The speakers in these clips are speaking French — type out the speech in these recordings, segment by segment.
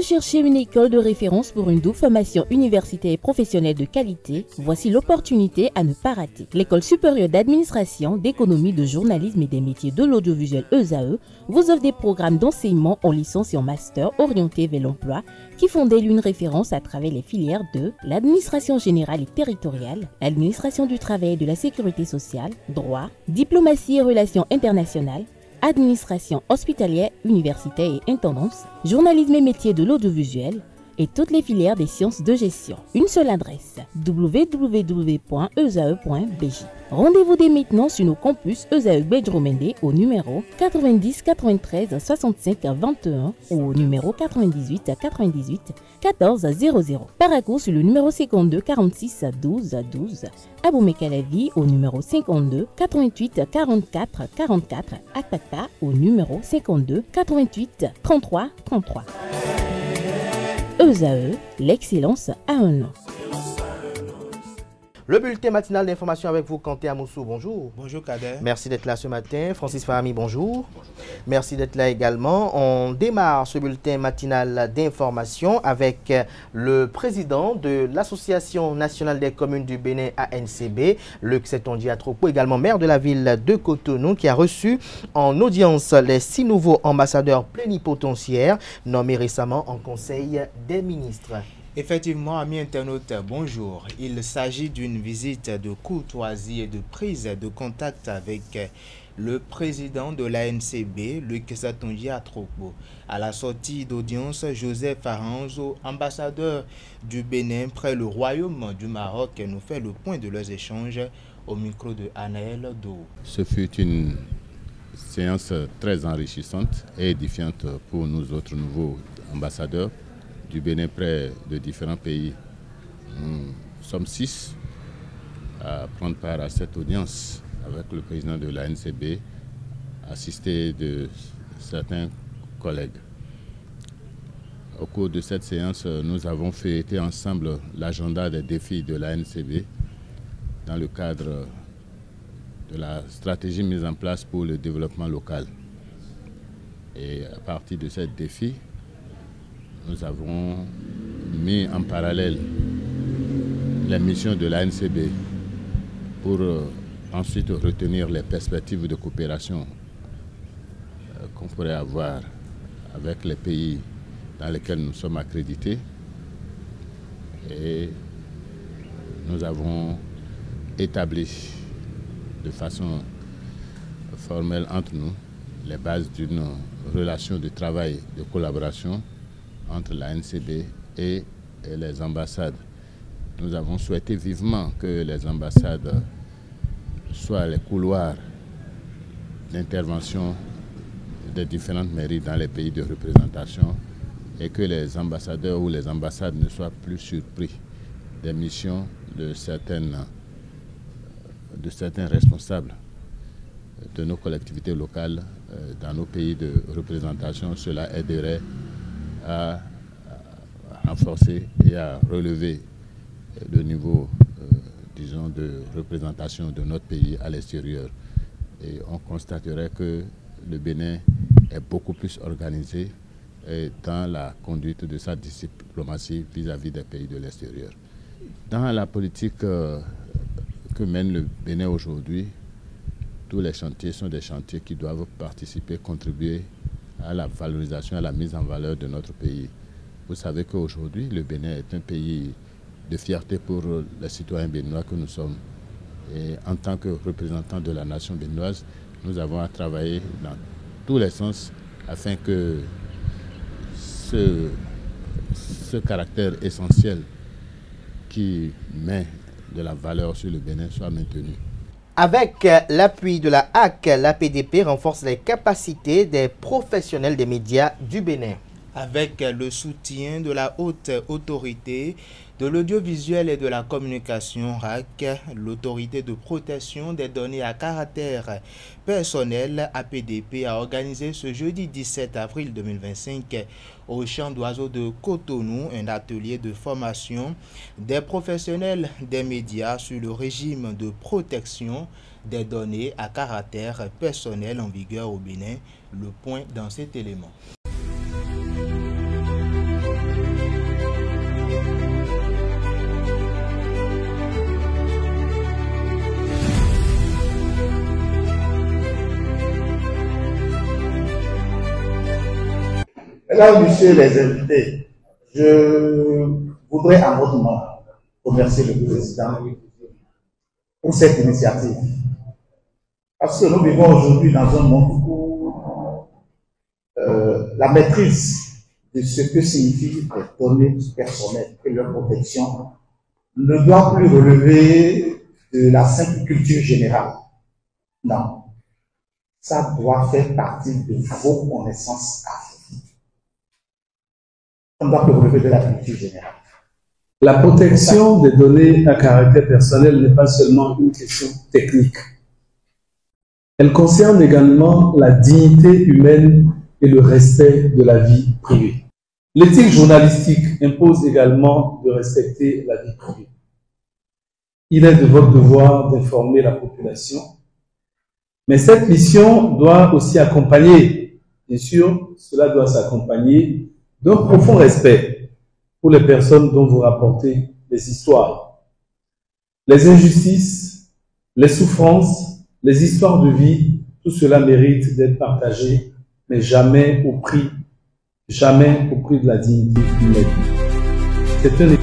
recherchez une école de référence pour une double formation universitaire et professionnelle de qualité? Voici l'opportunité à ne pas rater. L'École supérieure d'administration, d'économie, de journalisme et des métiers de l'audiovisuel ESAE vous offre des programmes d'enseignement en licence et en master orientés vers l'emploi qui font d'elle une référence à travers les filières de l'administration générale et territoriale, l'administration du travail et de la sécurité sociale, droit, diplomatie et relations internationales, administration hospitalière, universitaire et intendance, journalisme et métiers de l'audiovisuel et toutes les filières des sciences de gestion. Une seule adresse, www.esae.bj. Rendez-vous dès maintenant sur nos campus ESAE Bedjromende au numéro 90 93 65 21 ou au numéro 98 98 14 00. Paracourt sur le numéro 52 46 12 12. Aboumé-Calavi au numéro 52 88 44 44. Akpakpa au numéro 52 88 33 33. ESAE, l'excellence à un nom. Le bulletin matinal d'information avec vous, Kanté Amoussou, bonjour. Bonjour Kader. Merci d'être là ce matin. Francis Fahami, bonjour. Merci d'être là également. On démarre ce bulletin matinal d'information avec le président de l'Association nationale des communes du Bénin ANCB, Luc Setonji Atropo, également maire de la ville de Cotonou, qui a reçu en audience les 6 nouveaux ambassadeurs plénipotentiaires nommés récemment en Conseil des ministres. Effectivement, amis internautes, bonjour. Il s'agit d'une visite de courtoisie et de prise de contact avec le président de l'ANCB, Luc Setonji Atropo. À la sortie d'audience, Joseph Aranzo, ambassadeur du Bénin près le Royaume du Maroc, nous fait le point de leurs échanges au micro de Anaël Do. Ce fut une séance très enrichissante et édifiante pour nous autres nouveaux ambassadeurs du Bénin près de différents pays. Nous sommes 6 à prendre part à cette audience avec le président de l'ANCB, assisté de certains collègues. Au cours de cette séance, nous avons feuilleté ensemble l'agenda des défis de l'ANCB dans le cadre de la stratégie mise en place pour le développement local. Et à partir de ces défis, nous avons mis en parallèle les missions de l'ANCB pour ensuite retenir les perspectives de coopération qu'on pourrait avoir avec les pays dans lesquels nous sommes accrédités. Et nous avons établi de façon formelle entre nous les bases d'une relation de travail, de collaboration entre la NCB et les ambassades. Nous avons souhaité vivement que les ambassades soient les couloirs d'intervention des différentes mairies dans les pays de représentation et que les ambassadeurs ou les ambassades ne soient plus surpris des missions de certains responsables de nos collectivités locales dans nos pays de représentation. Cela aiderait à renforcer et à relever le niveau, disons, de représentation de notre pays à l'extérieur. Et on constaterait que le Bénin est beaucoup plus organisé dans la conduite de sa diplomatie vis-à-vis des pays de l'extérieur. Dans la politique que mène le Bénin aujourd'hui, tous les chantiers sont des chantiers qui doivent participer, contribuer à la valorisation, à la mise en valeur de notre pays. Vous savez qu'aujourd'hui, le Bénin est un pays de fierté pour les citoyens béninois que nous sommes. Et en tant que représentants de la nation béninoise, nous avons à travailler dans tous les sens afin que ce caractère essentiel qui met de la valeur sur le Bénin soit maintenu. Avec l'appui de la HAC, l'APDP renforce les capacités des professionnels des médias du Bénin. Avec le soutien de la haute autorité de l'audiovisuel et de la communication RAC, l'autorité de protection des données à caractère personnel APDP a organisé ce jeudi 17 avril 2025 au champ d'oiseaux de Cotonou un atelier de formation des professionnels des médias sur le régime de protection des données à caractère personnel en vigueur au Bénin. Le point dans cet élément. Mesdames, Messieurs les invités, je voudrais à votre nom remercier le président pour cette initiative. Parce que nous vivons aujourd'hui dans un monde où la maîtrise de ce que signifient les données personnelles et leur protection ne doit plus relever de la simple culture générale. Non. Ça doit faire partie de vos connaissances à vous. Ça ne doit plus relever de la culture générale. La protection des données à caractère personnel n'est pas seulement une question technique. Elle concerne également la dignité humaine et le respect de la vie privée. L'éthique journalistique impose également de respecter la vie privée. Il est de votre devoir d'informer la population, mais cette mission doit aussi accompagner, bien sûr, cela doit s'accompagner d'un profond respect pour les personnes dont vous rapportez les histoires. Les injustices, les souffrances, les histoires de vie, tout cela mérite d'être partagé, mais jamais au prix de la dignité humaine. C'est un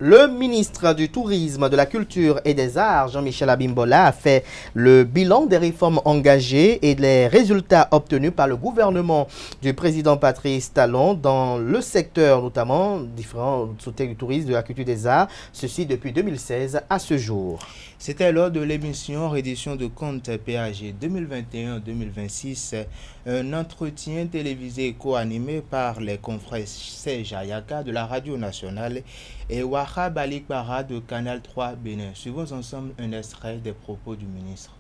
Le ministre du Tourisme, de la Culture et des Arts, Jean-Michel Abimbola, a fait le bilan des réformes engagées et des résultats obtenus par le gouvernement du président Patrice Talon dans le secteur, notamment différents secteurs du tourisme, de la culture et des arts, ceci depuis 2016 à ce jour. C'était lors de l'émission Reddition de comptes PAG 2021-2026, un entretien télévisé co-animé par les confrères Serge Ayaka de la Radio Nationale et Wahab Alikbara de Canal 3 Bénin. Suivons ensemble un extrait des propos du ministre.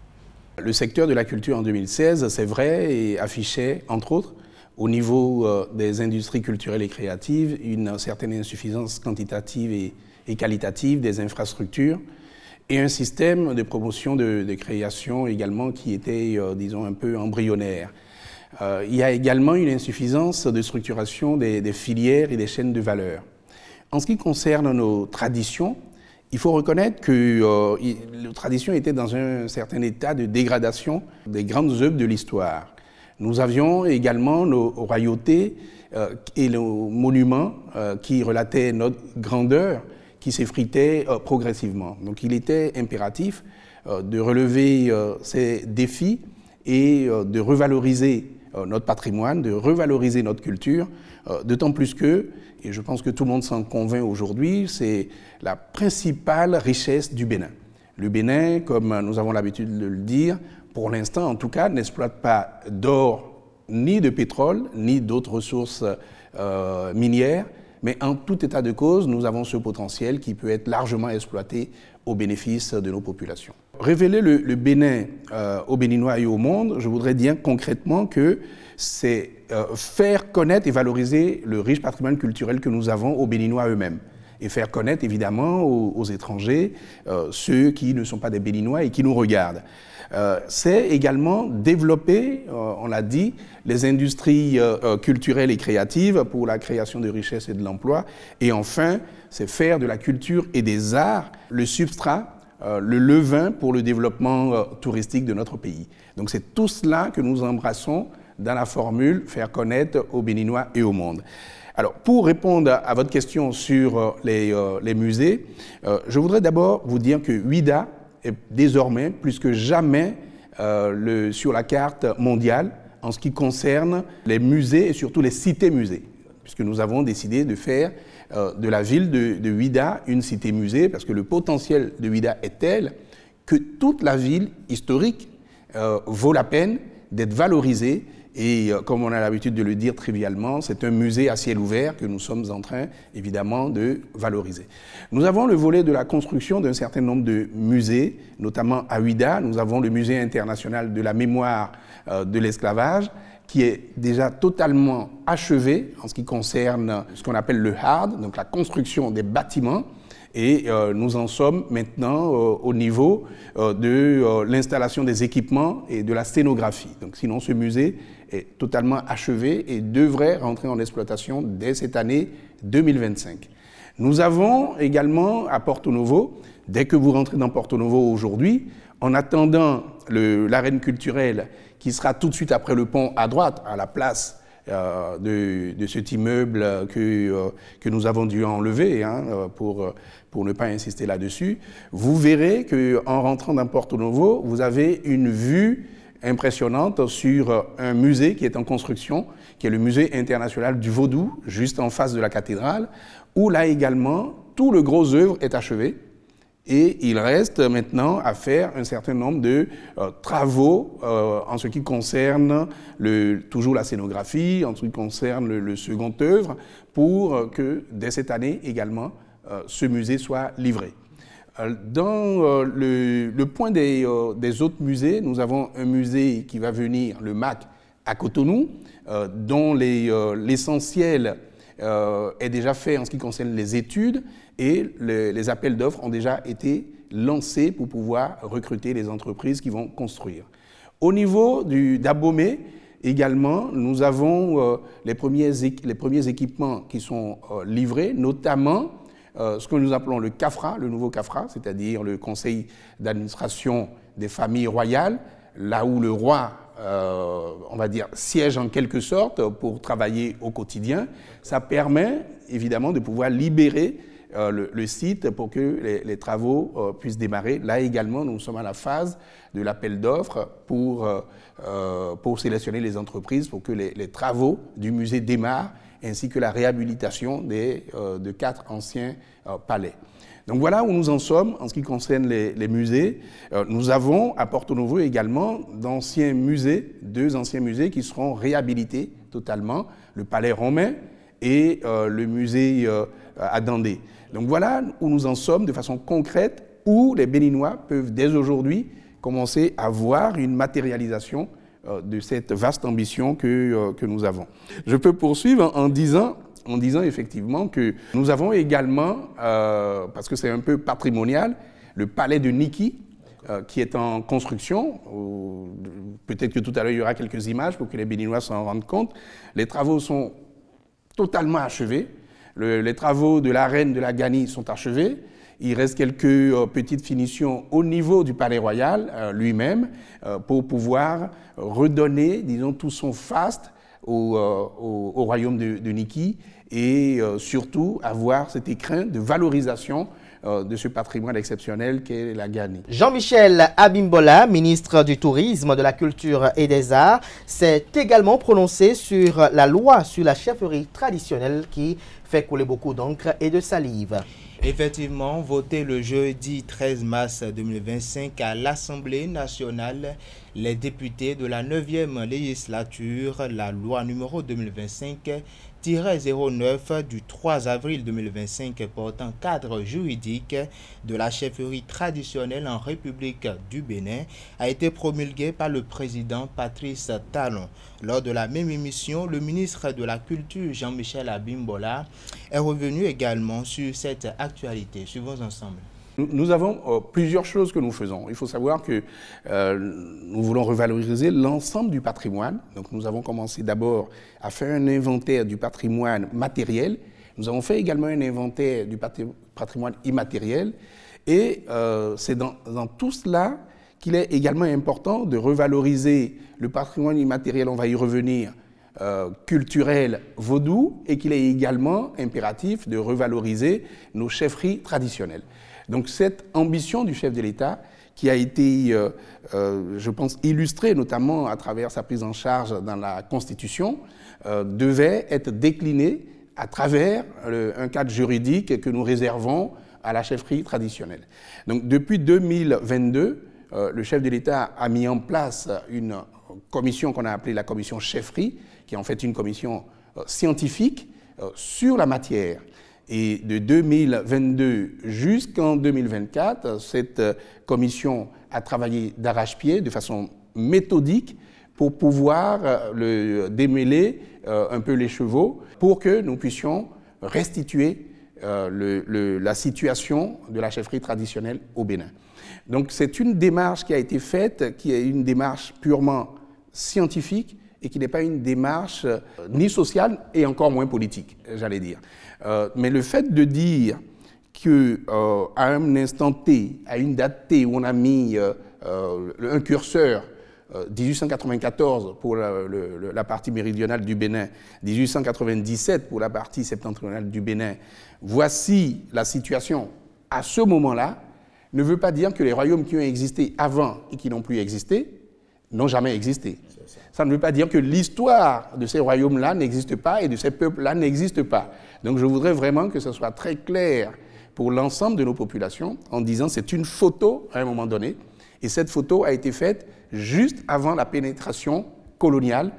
Le secteur de la culture en 2016, c'est vrai, et affichait, entre autres, au niveau des industries culturelles et créatives, une certaine insuffisance quantitative et qualitative des infrastructures, et un système de promotion de création également qui était, disons, un peu embryonnaire. Il y a également une insuffisance de structuration des filières et des chaînes de valeur. En ce qui concerne nos traditions, il faut reconnaître que nos traditions étaient dans un certain état de dégradation des grandes œuvres de l'histoire. Nous avions également nos royautés et nos monuments qui relataient notre grandeur, qui s'effritait progressivement. Donc il était impératif de relever ces défis et de revaloriser notre patrimoine, de revaloriser notre culture, d'autant plus que, et je pense que tout le monde s'en convainc aujourd'hui, c'est la principale richesse du Bénin. Le Bénin, comme nous avons l'habitude de le dire, pour l'instant en tout cas, n'exploite pas d'or, ni de pétrole, ni d'autres ressources minières, mais en tout état de cause, nous avons ce potentiel qui peut être largement exploité au bénéfice de nos populations. Révéler le Bénin aux Béninois et au monde, je voudrais dire concrètement que c'est faire connaître et valoriser le riche patrimoine culturel que nous avons aux Béninois eux-mêmes. Et faire connaître évidemment aux étrangers, ceux qui ne sont pas des Béninois et qui nous regardent. C'est également développer, on l'a dit, les industries culturelles et créatives pour la création de richesses et de l'emploi. Et enfin, c'est faire de la culture et des arts le substrat, le levain pour le développement touristique de notre pays. Donc c'est tout cela que nous embrassons dans la formule « faire connaître aux Béninois et au monde ». Alors, pour répondre à votre question sur les musées, je voudrais d'abord vous dire que WIDA est désormais, plus que jamais, sur la carte mondiale en ce qui concerne les musées et surtout les cités-musées, puisque nous avons décidé de faire de la ville de WIDA une cité-musée, parce que le potentiel de WIDA est tel que toute la ville historique vaut la peine d'être valorisée. Et comme on a l'habitude de le dire trivialement, c'est un musée à ciel ouvert que nous sommes en train, évidemment, de valoriser. Nous avons le volet de la construction d'un certain nombre de musées, notamment à WIDA. Nous avons le Musée international de la mémoire de l'esclavage, qui est déjà totalement achevé en ce qui concerne ce qu'on appelle le hard, donc la construction des bâtiments. Et nous en sommes maintenant au niveau de l'installation des équipements et de la scénographie. Donc, sinon, ce musée est totalement achevé et devrait rentrer en exploitation dès cette année 2025. Nous avons également à Porto Novo, dès que vous rentrez dans Porto Novo aujourd'hui, en attendant l'arène culturelle qui sera tout de suite après le pont à droite, à la place de cet immeuble que nous avons dû enlever pour ne pas insister là-dessus, vous verrez qu'en rentrant dans Porto Novo, vous avez une vue impressionnante sur un musée qui est en construction, qui est le Musée international du Vaudou, juste en face de la cathédrale, où là également, tout le gros œuvre est achevé. Et il reste maintenant à faire un certain nombre de travaux en ce qui concerne toujours la scénographie, en ce qui concerne le second œuvre, pour que dès cette année également, ce musée soit livré. Dans le point des autres musées, nous avons un musée qui va venir, le MAC, à Cotonou, dont l'essentiel est déjà fait en ce qui concerne les études et les appels d'offres ont déjà été lancés pour pouvoir recruter les entreprises qui vont construire. Au niveau d'Abomey, également, nous avons les premiers équipements qui sont livrés, notamment ce que nous appelons le CAFRA, le nouveau CAFRA, c'est-à-dire le Conseil d'administration des familles royales, là où le roi on va dire, siège en quelque sorte pour travailler au quotidien. Ça permet évidemment de pouvoir libérer le site pour que les travaux puissent démarrer. Là également, nous sommes à la phase de l'appel d'offres pour sélectionner les entreprises pour que les travaux du musée démarrent, ainsi que la réhabilitation de 4 anciens palais. Donc voilà où nous en sommes en ce qui concerne les musées. Nous avons à Porto Novo également d'anciens musées, 2 anciens musées qui seront réhabilités totalement, le palais romain et le musée à Dandé. Donc voilà où nous en sommes de façon concrète, où les Béninois peuvent dès aujourd'hui commencer à voir une matérialisation de cette vaste ambition que nous avons. Je peux poursuivre en disant effectivement que nous avons également, parce que c'est un peu patrimonial, le palais de Niki, qui est en construction. Peut-être que tout à l'heure, il y aura quelques images pour que les Béninois s'en rendent compte. Les travaux sont totalement achevés. Les travaux de la reine de la Gani sont achevés. Il reste quelques petites finitions au niveau du palais royal lui-même pour pouvoir redonner, disons, tout son faste au royaume de Niki et surtout avoir cet écrin de valorisation de ce patrimoine exceptionnel qu'est la Gani. Jean-Michel Abimbola, ministre du Tourisme, de la Culture et des Arts, s'est également prononcé sur la loi sur la chefferie traditionnelle qui fait couler beaucoup d'encre et de salive. Effectivement, voté le jeudi 13 mars 2025 à l'Assemblée nationale, les députés de la 9e législature, la loi numéro 2025-09 du 3 avril 2025 portant cadre juridique de la chefferie traditionnelle en République du Bénin a été promulguée par le président Patrice Talon. Lors de la même émission, le ministre de la Culture Jean-Michel Abimbola est revenu également sur cette actualité. Suivons ensemble. Nous avons plusieurs choses que nous faisons. Il faut savoir que nous voulons revaloriser l'ensemble du patrimoine. Donc nous avons commencé d'abord à faire un inventaire du patrimoine matériel. Nous avons fait également un inventaire du patrimoine immatériel. Et c'est dans tout cela qu'il est également important de revaloriser le patrimoine immatériel, on va y revenir, culturel vaudou, et qu'il est également impératif de revaloriser nos chefferies traditionnelles. Donc cette ambition du chef de l'État, qui a été, je pense, illustrée notamment à travers sa prise en charge dans la Constitution, devait être déclinée à travers un cadre juridique que nous réservons à la chefferie traditionnelle. Donc depuis 2022, le chef de l'État a mis en place une commission qu'on a appelée la commission chefferie, qui est en fait une commission scientifique sur la matière. Et de 2022 jusqu'en 2024, cette commission a travaillé d'arrache-pied, de façon méthodique, pour pouvoir démêler un peu les chevaux, pour que nous puissions restituer la situation de la chefferie traditionnelle au Bénin. Donc c'est une démarche qui a été faite, qui est une démarche purement scientifique et qui n'est pas une démarche ni sociale et encore moins politique, j'allais dire. Mais le fait de dire qu'à un instant T, à une date T où on a mis un curseur 1894 pour la partie méridionale du Bénin, 1897 pour la partie septentrionale du Bénin, voici la situation à ce moment-là, ne veut pas dire que les royaumes qui ont existé avant et qui n'ont plus existé n'ont jamais existé. Ça ne veut pas dire que l'histoire de ces royaumes-là n'existe pas et de ces peuples-là n'existe pas. Donc je voudrais vraiment que ce soit très clair pour l'ensemble de nos populations en disant que c'est une photo à un moment donné et cette photo a été faite juste avant la pénétration coloniale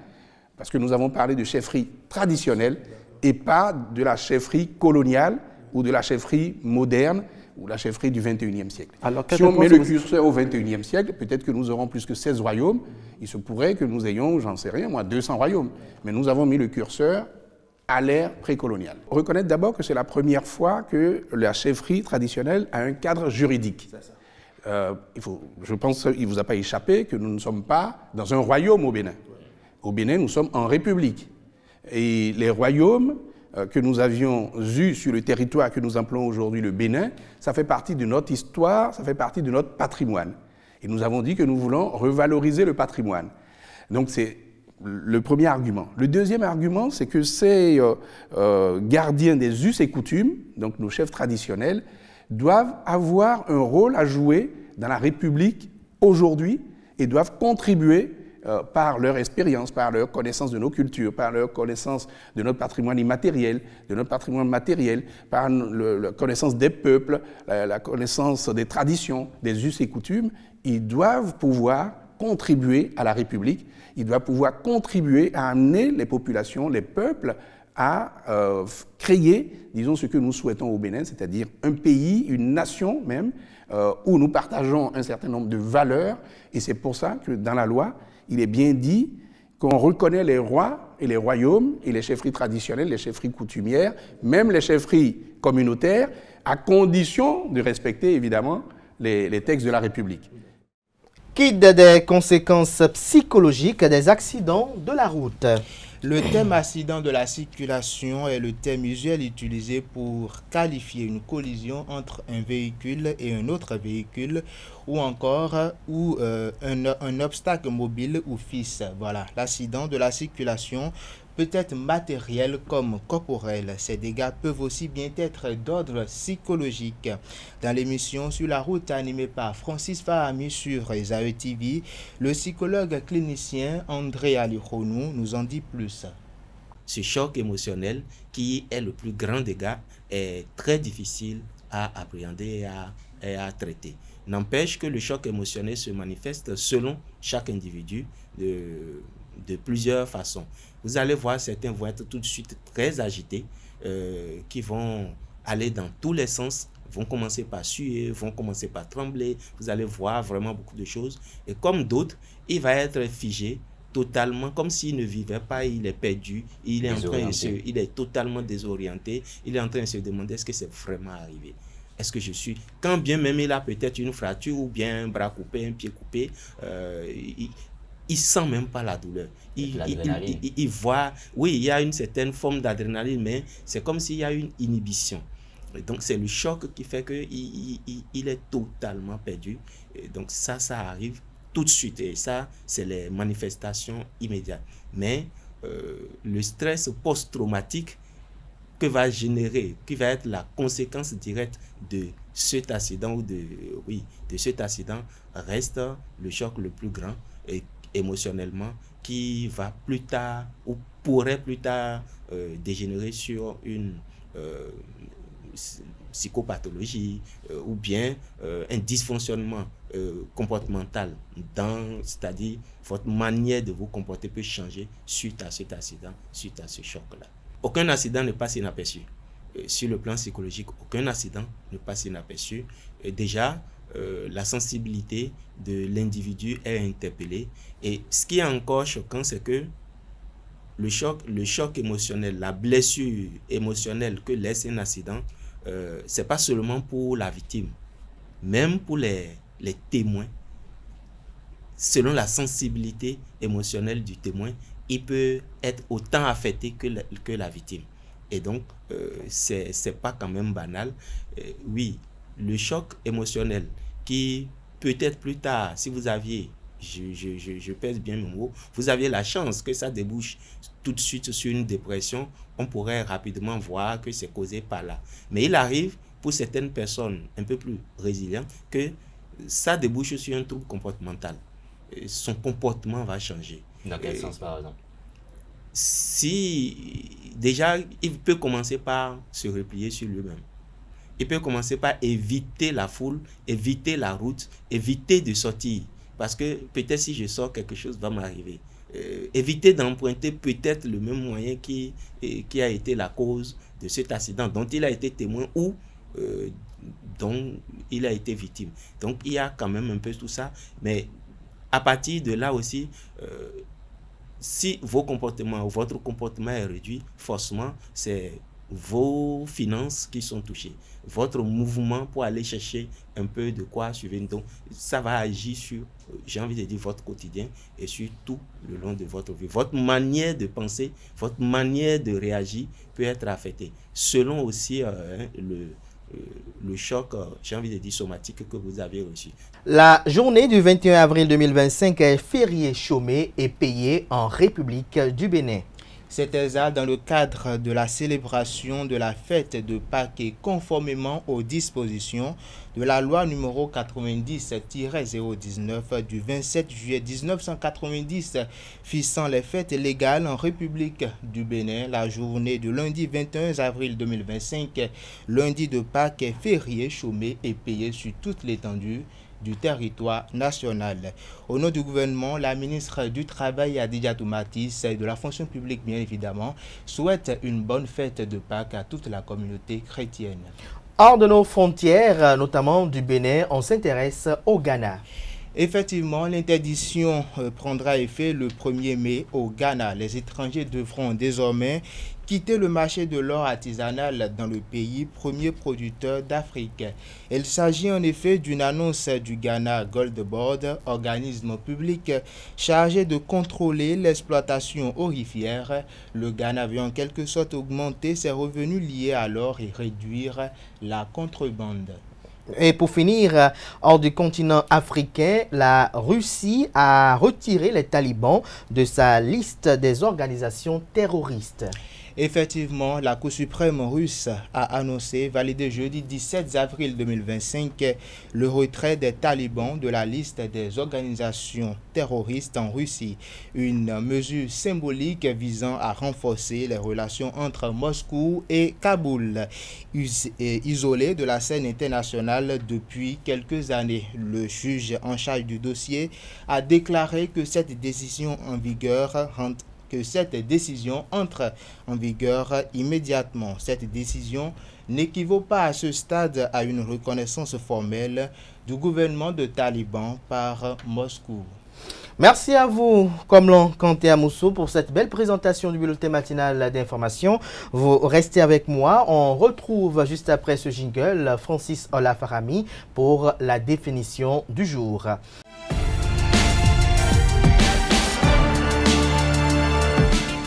parce que nous avons parlé de chefferie traditionnelle et pas de la chefferie coloniale ou de la chefferie moderne ou la chefferie du 21e siècle. Alors, si on met le curseur au 21e siècle, peut-être que nous aurons plus que 16 royaumes. Il se pourrait que nous ayons, j'en sais rien, moi, 200 royaumes. Mais nous avons mis le curseur à l'ère précoloniale. Reconnaître d'abord que c'est la première fois que la chefferie traditionnelle a un cadre juridique. Je pense qu'il ne vous a pas échappé que nous ne sommes pas dans un royaume au Bénin. Au Bénin, nous sommes en république. Et les royaumes que nous avions eus sur le territoire que nous appelons aujourd'hui le Bénin, ça fait partie de notre histoire, ça fait partie de notre patrimoine. Et nous avons dit que nous voulons revaloriser le patrimoine. Donc c'est le premier argument. Le deuxième argument, c'est que ces gardiens des us et coutumes, donc nos chefs traditionnels, doivent avoir un rôle à jouer dans la République aujourd'hui et doivent contribuer par leur expérience, par leur connaissance de nos cultures, par leur connaissance de notre patrimoine immatériel, de notre patrimoine matériel, par la connaissance des peuples, la connaissance des traditions, des us et coutumes, ils doivent pouvoir contribuer à la République, ils doivent pouvoir contribuer à amener les populations, les peuples, à créer, disons, ce que nous souhaitons au Bénin, c'est-à-dire un pays, une nation même, où nous partageons un certain nombre de valeurs, et c'est pour ça que dans la loi, il est bien dit qu'on reconnaît les rois et les royaumes et les chefferies traditionnelles, les chefferies coutumières, même les chefferies communautaires, à condition de respecter évidemment les textes de la République. Quid des conséquences psychologiques des accidents de la route? Le thème accident de la circulation est le thème usuel utilisé pour qualifier une collision entre un véhicule et un autre véhicule ou encore un obstacle mobile ou fixe. Voilà, l'accident de la circulation peut être matériel comme corporel. Ces dégâts peuvent aussi bien être d'ordre psychologique. Dans l'émission Sur la route animée par Francis Fahami sur Esae TV, le psychologue clinicien André Alironou nous en dit plus. Ce choc émotionnel qui est le plus grand dégât est très difficile à appréhender et à traiter. N'empêche que le choc émotionnel se manifeste selon chaque individu de plusieurs façons. Vous allez voir, certains vont être tout de suite très agités, qui vont aller dans tous les sens, vont commencer par suer, vont commencer par trembler. Vous allez voir vraiment beaucoup de choses. Et comme d'autres, il va être figé totalement, comme s'il ne vivait pas, il est perdu, il est totalement désorienté, il est en train de se demander est-ce que c'est vraiment arrivé. Est-ce que je suis... Quand bien même il a peut-être une fracture ou bien un bras coupé, un pied coupé, il sent même pas la douleur. Il voit, oui, il y a une certaine forme d'adrénaline, mais c'est comme s'il y a une inhibition. Et donc c'est le choc qui fait qu'il est totalement perdu. Et donc ça arrive tout de suite. Et ça, c'est les manifestations immédiates. Mais le stress post-traumatique que va générer, qui va être la conséquence directe de cet accident ou de cet accident, reste le choc le plus grand et émotionnellement, qui va plus tard ou pourrait plus tard dégénérer sur une psychopathologie ou bien un dysfonctionnement comportemental, c'est-à-dire votre manière de vous comporter peut changer suite à cet accident, suite à ce choc-là. Aucun accident ne passe inaperçu. Sur le plan psychologique, aucun accident ne passe inaperçu. Déjà, la sensibilité de l'individu est interpellée. Et ce qui est encore choquant, c'est que le choc émotionnel, la blessure émotionnelle que laisse un accident c'est pas seulement pour la victime, même pour les témoins. Selon la sensibilité émotionnelle du témoin, il peut être autant affecté que la victime. Et donc, c'est pas quand même banal. Oui, le choc émotionnel qui peut-être plus tard, si vous aviez, je pèse bien mes mots, vous aviez la chance que ça débouche tout de suite sur une dépression, on pourrait rapidement voir que c'est causé par là. Mais il arrive pour certaines personnes un peu plus résilientes que ça débouche sur un trouble comportemental. Son comportement va changer. Dans quel sens, par exemple? Si déjà, il peut commencer par se replier sur lui-même. Il peut commencer par éviter la foule, éviter la route, éviter de sortir. Parce que peut-être si je sors, quelque chose va m'arriver. Éviter d'emprunter peut-être le même moyen qui a été la cause de cet accident dont il a été témoin ou dont il a été victime. Donc il y a quand même un peu tout ça. Mais à partir de là aussi, si votre comportement est réduit, forcément, c'est vos finances qui sont touchées. Votre mouvement pour aller chercher un peu de quoi suivre. Donc, ça va agir sur, j'ai envie de dire, votre quotidien et sur tout le long de votre vie. Votre manière de penser, votre manière de réagir peut être affectée. Selon aussi le choc, j'ai envie de dire, somatique que vous avez reçu. La journée du 21 avril 2025 est férié chômé et payé en République du Bénin. C'était ça dans le cadre de la célébration de la fête de Pâques et conformément aux dispositions de la loi numéro 90-019 du 27 juillet 1990 fixant les fêtes légales en République du Bénin. La journée de lundi 21 avril 2025, lundi de Pâques, est férié, chômé et payé sur toute l'étendue du territoire national. Au nom du gouvernement, la ministre du Travail, Adidja Toumatis, et de la fonction publique, bien évidemment, souhaite une bonne fête de Pâques à toute la communauté chrétienne. Hors de nos frontières, notamment du Bénin, on s'intéresse au Ghana. Effectivement, l'interdiction prendra effet le 1er mai au Ghana. Les étrangers devront désormais quitter le marché de l'or artisanal dans le pays, premier producteur d'Afrique. Il s'agit en effet d'une annonce du Ghana Gold Board, organisme public chargé de contrôler l'exploitation aurifère. Le Ghana veut en quelque sorte augmenter ses revenus liés à l'or et réduire la contrebande. Et pour finir, hors du continent africain, la Russie a retiré les talibans de sa liste des organisations terroristes. Effectivement, la Cour suprême russe a annoncé, validé jeudi 17 avril 2025, le retrait des talibans de la liste des organisations terroristes en Russie. Une mesure symbolique visant à renforcer les relations entre Moscou et Kaboul, isolé de la scène internationale depuis quelques années. Le juge en charge du dossier a déclaré que cette décision entre en vigueur immédiatement. Cette décision n'équivaut pas à ce stade à une reconnaissance formelle du gouvernement de Taliban par Moscou. Merci à vous, Komlan Kanté Amousso, pour cette belle présentation du bulletin matinal d'information. Vous restez avec moi. On retrouve juste après ce jingle Francis Olafarami pour la définition du jour.